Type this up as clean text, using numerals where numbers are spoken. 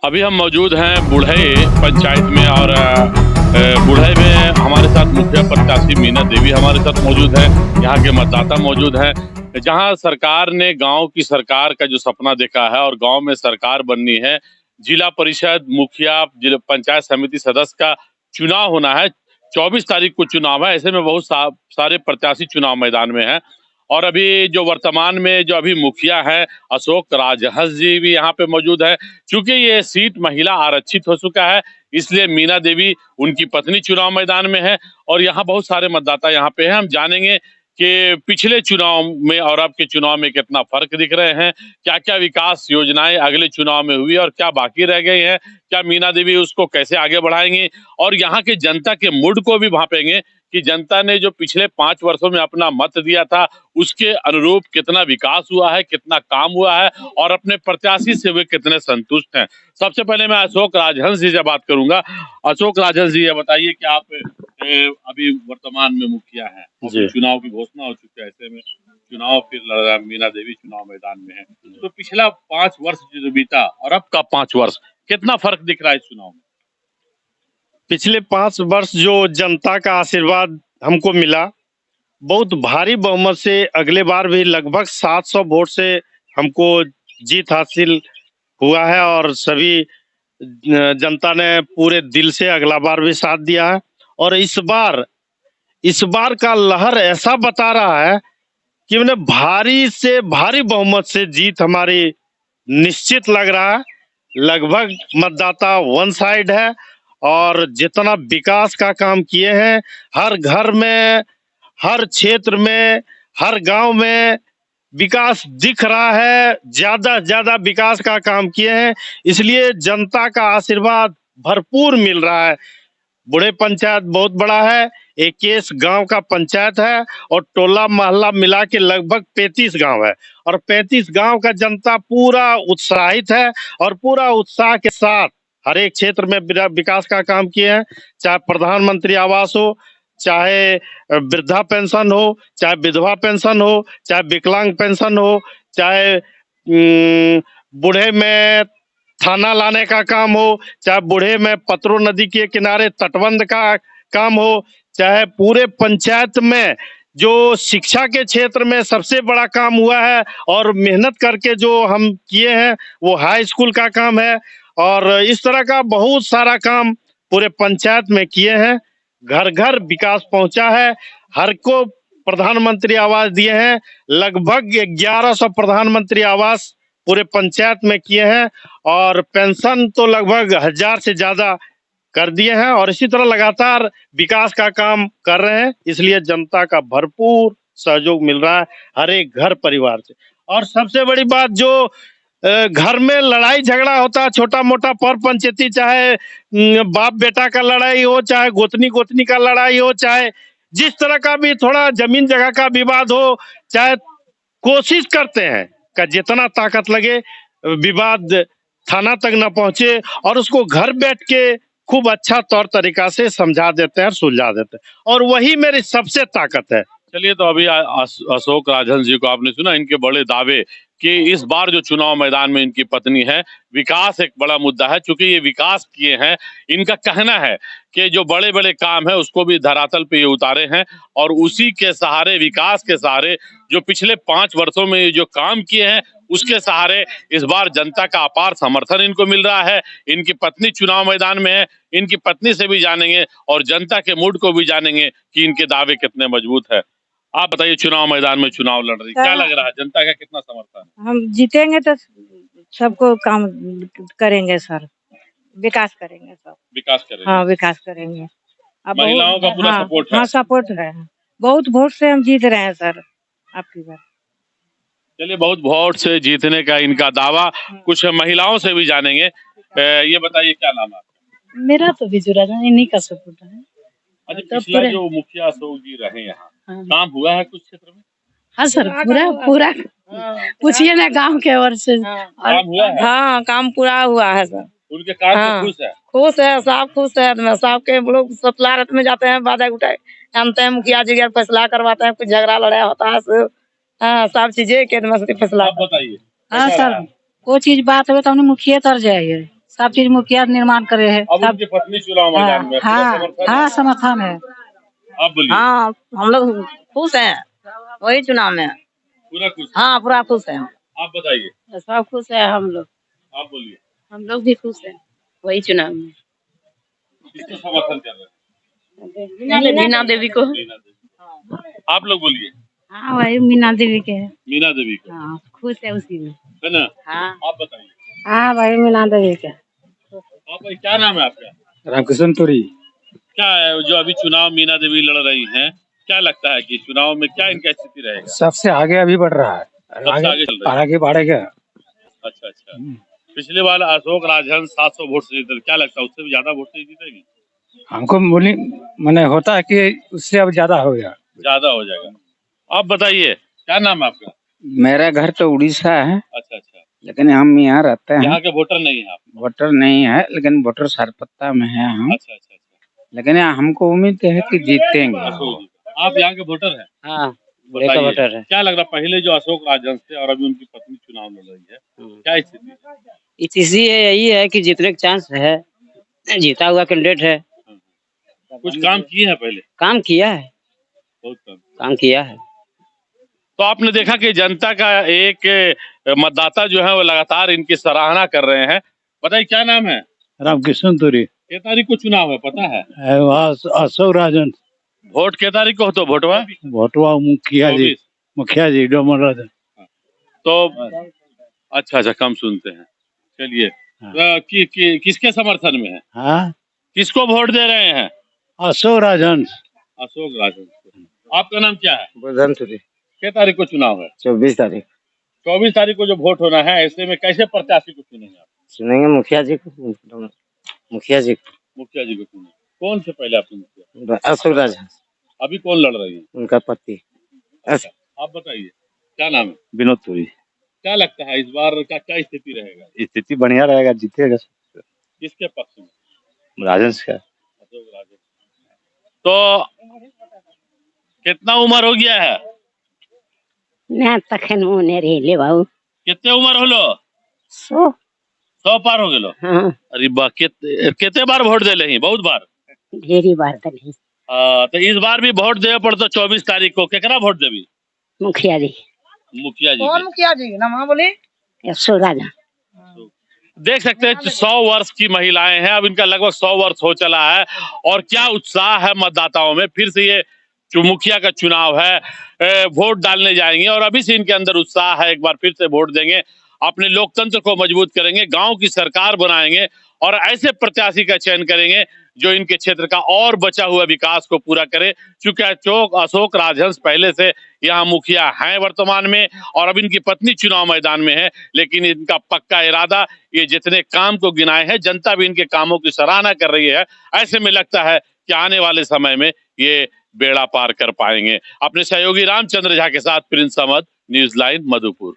अभी हम मौजूद हैं बुढ़ई पंचायत में और बुढ़ई में हमारे साथ मुखिया प्रत्याशी मीना देवी हमारे साथ मौजूद है। यहाँ के मतदाता मौजूद हैं। जहाँ सरकार ने गांव की सरकार का जो सपना देखा है और गांव में सरकार बननी है, जिला परिषद मुखिया जिला पंचायत समिति सदस्य का चुनाव होना है। 24 तारीख को चुनाव है। ऐसे में बहुत सारे प्रत्याशी चुनाव मैदान में हैं। और अभी जो वर्तमान में जो अभी मुखिया है अशोक राजहंस जी भी यहाँ पे मौजूद है। चूंकि ये सीट महिला आरक्षित हो चुका है, इसलिए मीना देवी उनकी पत्नी चुनाव मैदान में है। और यहाँ बहुत सारे मतदाता यहाँ पे हैं। हम जानेंगे कि पिछले चुनाव में और अब के चुनाव में कितना फर्क दिख रहे हैं, क्या क्या विकास योजनाएं अगले चुनाव में हुई और क्या बाकी रह गई हैं, क्या मीना देवी उसको कैसे आगे बढ़ाएंगी। और यहाँ के जनता के मूड को भी भांपेंगे कि जनता ने जो पिछले 5 वर्षों में अपना मत दिया था उसके अनुरूप कितना विकास हुआ है, कितना काम हुआ है और अपने प्रत्याशी से वे कितने संतुष्ट हैं। सबसे पहले मैं अशोक राजहंस जी से बात करूंगा। अशोक राजहंस जी, ये बताइए कि आप अभी वर्तमान में मुखिया हैं, चुनाव की घोषणा हो चुकी है, ऐसे में चुनाव फिर लड़ रहा है, मीना देवी चुनाव मैदान में है, तो पिछला 5 वर्ष जो बीता और अब का 5 वर्ष कितना फर्क दिख रहा है इस चुनाव में? पिछले 5 वर्ष जो जनता का आशीर्वाद हमको मिला, बहुत भारी बहुमत से, अगले बार भी लगभग 700 वोट से हमको जीत हासिल हुआ है और सभी जनता ने पूरे दिल से अगला बार भी साथ दिया है। और इस बार का लहर ऐसा बता रहा है कि मैंने भारी से भारी बहुमत से जीत हमारी निश्चित लग रहा है। लगभग मतदाता वन साइड है और जितना विकास का काम किए हैं, हर घर में, हर क्षेत्र में, हर गांव में विकास दिख रहा है। ज्यादा से ज्यादा विकास का काम किए हैं, इसलिए जनता का आशीर्वाद भरपूर मिल रहा है। बुढ़े पंचायत बहुत बड़ा है, 21 गांव का पंचायत है और टोला मोहल्ला मिला के लगभग 35 गांव है और 35 गांव का जनता पूरा उत्साहित है और पूरा उत्साह के साथ हर एक क्षेत्र में विकास का काम किए हैं। चाहे प्रधानमंत्री आवास हो, चाहे वृद्धा पेंशन हो, चाहे विधवा पेंशन हो, चाहे विकलांग पेंशन हो, चाहे बूढ़े में थाना लाने का काम हो, चाहे बूढ़े में पतरो नदी के किनारे तटबंध का काम हो, चाहे पूरे पंचायत में जो शिक्षा के क्षेत्र में सबसे बड़ा काम हुआ है और मेहनत करके जो हम किए हैं वो हाई स्कूल का काम है। और इस तरह का बहुत सारा काम पूरे पंचायत में किए हैं। घर घर विकास पहुंचा है, हर को प्रधानमंत्री आवास दिए हैं। लगभग 1100 प्रधानमंत्री आवास पूरे पंचायत में किए हैं और पेंशन तो लगभग 1000 से ज्यादा कर दिए हैं और इसी तरह लगातार विकास का काम कर रहे हैं। इसलिए जनता का भरपूर सहयोग मिल रहा है हर एक घर परिवार से। और सबसे बड़ी बात, जो घर में लड़ाई झगड़ा होता है छोटा मोटा पर पंचायती, चाहे बाप बेटा का लड़ाई हो, चाहे गोतनी गोतनी का लड़ाई हो, चाहे जिस तरह का भी थोड़ा जमीन जगह का विवाद हो, चाहे कोशिश करते हैं कि जितना ताकत लगे विवाद थाना तक न पहुंचे और उसको घर बैठ के खूब अच्छा तौर तरीका से समझा देते हैं, सुलझा देते हैं और वही मेरी सबसे ताकत है। चलिए, तो अभी अशोक राजहंस जी को आपने सुना, इनके बड़े दावे कि इस बार जो चुनाव मैदान में इनकी पत्नी है, विकास एक बड़ा मुद्दा है। चूंकि ये विकास किए हैं, इनका कहना है कि जो बड़े बड़े काम है उसको भी धरातल पे ये उतारे हैं और उसी के सहारे, विकास के सहारे, जो पिछले 5 वर्षों में जो काम किए हैं उसके सहारे इस बार जनता का अपार समर्थन इनको मिल रहा है। इनकी पत्नी चुनाव मैदान में है, इनकी पत्नी से भी जानेंगे और जनता के मूड को भी जानेंगे कि इनके दावे कितने मजबूत है। आप बताइए, चुनाव मैदान में चुनाव लड़ रही, क्या लग रहा है, जनता का कितना समर्थन है? हम जीतेंगे तो सबको काम करेंगे सर, विकास करेंगे सब। विकास करेंगे। हाँ, विकास करेंगे। अब महिलाओं का पूरा हाँ, सपोर्ट है। हाँ, सपोर्ट है। बहुत वोट से हम जीत रहे हैं सर आपकी बार। चलिए, बहुत वोट से जीतने का इनका दावा, कुछ महिलाओं से भी जानेंगे। ये बताइए, क्या नाम है आपका? मेरा तो बिजुरा इन्हीं का सपोर्ट है। अच्छा, पिछला जो मुखिया अशोक जी रहे यहाँ, काम हुआ है कुछ क्षेत्र में? हाँ सर, पूरा पूछिए ना गांव के ओर से। काम हुआ है? हाँ, काम पूरा हुआ है सर। उनके काम से खुश है? खुश है, सब खुश है। सब के लोग सतलारत में जाते हैं, बाधा उठाए जानते हैं, मुखिया जी का फैसला करवाते हैं, कुछ झगड़ा लड़ाई होता है, सब चीजें के फैसला। आप बताइए। हाँ सर, कोई चीज बात हो तो हमने मुखिया तर जाइए, सब चीज मुखिया निर्माण करे है अब सब। उनकी पत्नी चुनाव मैदान में है, पूरा हाँ समर्थन है? हाँ समर्थन है। आप बोलिए। हाँ हम लोग खुश हैं वही चुनाव में। पूरा खुश? हाँ पूरा खुश है। आप बताइए। सब खुश है हम लोग। आप बोलिए। हम लोग भी खुश हैं वही चुनाव में। किसको समर्थन कर रहे मीना देवी को। हैं? आप लोग बोलिए। हाँ वही मीना देवी के है। मीना देवी को, हाँ खुश है उसी में। है ना? हाँ आप बताइए। हाँ भाई मीना देवी के। आप भाई क्या नाम है आपका? रामकिशन तुरी। क्या है जो अभी चुनाव मीना देवी लड़ रही हैं, क्या लगता है कि चुनाव में क्या इनका स्थिति रहेगा? सबसे आगे अभी बढ़ रहा है, सबसे आगे चल रही है। आगे बढ़ेगा। अच्छा अच्छा। पिछले बार अशोक राजहंस 700 वोट से जीते, क्या लगता है उससे भी ज्यादा वोट से जीतेगी? हमको मैंने होता है कि उससे अब ज्यादा हो गया। ज्यादा हो जाएगा। आप बताइए क्या नाम है आपका? मेरा घर तो उड़ीसा है, अच्छा अच्छा। लेकिन हम यहाँ रहते हैं। यहाँ के वोटर नहीं है आप? वोटर नहीं है, लेकिन वोटर सारपत्ता में है हम। अच्छा अच्छा अच्छा। लेकिन यहाँ हमको उम्मीद है कि जीतेंगे। अशोक जी, आप यहाँ के वोटर हैं? हाँ बताइए, वोटर है। क्या लग रहा है पहले जो अशोक राजहंस थे और अभी उनकी पत्नी चुनाव लड़ रही है, क्या स्थिति है? इसी यही है कि जीतने का चांस है, जीता हुआ कैंडिडेट है। कुछ काम किए हैं पहले? काम किया है, बहुत काम किया है। तो आपने देखा कि जनता का एक मतदाता जो है वो लगातार इनकी सराहना कर रहे हैं। बताइए क्या नाम है? रामकिशन तुरी। किस तारीख को चुनाव है पता है? अशोक राजन। वोट किस तारीख को हो तो वोटवा? भोटवा मुखिया जी। 24। मुखिया जी डोमन राजन। तो अच्छा अच्छा कम सुनते हैं। चलिए किसके समर्थन में है? हाँ किसको वोट दे रहे हैं? अशोक राजन। अशोक राजन। आपका नाम क्या है? बुधन तुरी। किस तारीख को चुनाव है? 24 तारीख 24 तारीख को जो वोट होना है, ऐसे में कैसे प्रत्याशी को चुनेंगे आप? सुनेंगे मुखिया जी को। मुखिया जी मुखिया जी को चुने। कौन से पहले आपने मुखिया? अशोक राजन, अभी कौन लड़ रही है? उनका पति। आप बताइए क्या नाम है? विनोद तुरी। क्या लगता है इस बार का क्या स्थिति रहेगा? स्थिति बढ़िया रहेगा, जीतेगा किसके पक्ष में? राजन का। अशोक राजन। तो कितना उम्र हो गया है? ना तखन मुने रेले बाबू। कितने उम्र हो लो? 100। पार हो गेलो? हाँ अरे बा कितने बार वोट दे ही? बहुत बार। ढेरी बार दली। तो इस बार भी वोट देवे पड़तो 24 तारीख को। केकरा वोट देवी? मुखिया जी। मुखिया जी कौन के। मुखिया जी नाम बोली? अशोक राजा। देख सकते हैं 100 वर्ष की महिलाएं हैं, अब इनका लगभग 100 वर्ष हो चला है और क्या उत्साह है मतदाताओं में। फिर से ये जो मुखिया का चुनाव है, वोट डालने जाएंगे और अभी से इनके अंदर उत्साह है, एक बार फिर से वोट देंगे, अपने लोकतंत्र को मजबूत करेंगे, गांव की सरकार बनाएंगे और ऐसे प्रत्याशी का चयन करेंगे जो इनके क्षेत्र का और बचा हुआ विकास को पूरा करे। चूंकि अशोक राजहंस पहले से यहाँ मुखिया हैं वर्तमान में और अब इनकी पत्नी चुनाव मैदान में है, लेकिन इनका पक्का इरादा, ये जितने काम को गिनाए हैं, जनता भी इनके कामों की सराहना कर रही है। ऐसे में लगता है कि आने वाले समय में ये बेड़ा पार कर पाएंगे। अपने सहयोगी रामचंद्र झा के साथ Prince Ahmad, news line, Madhupur.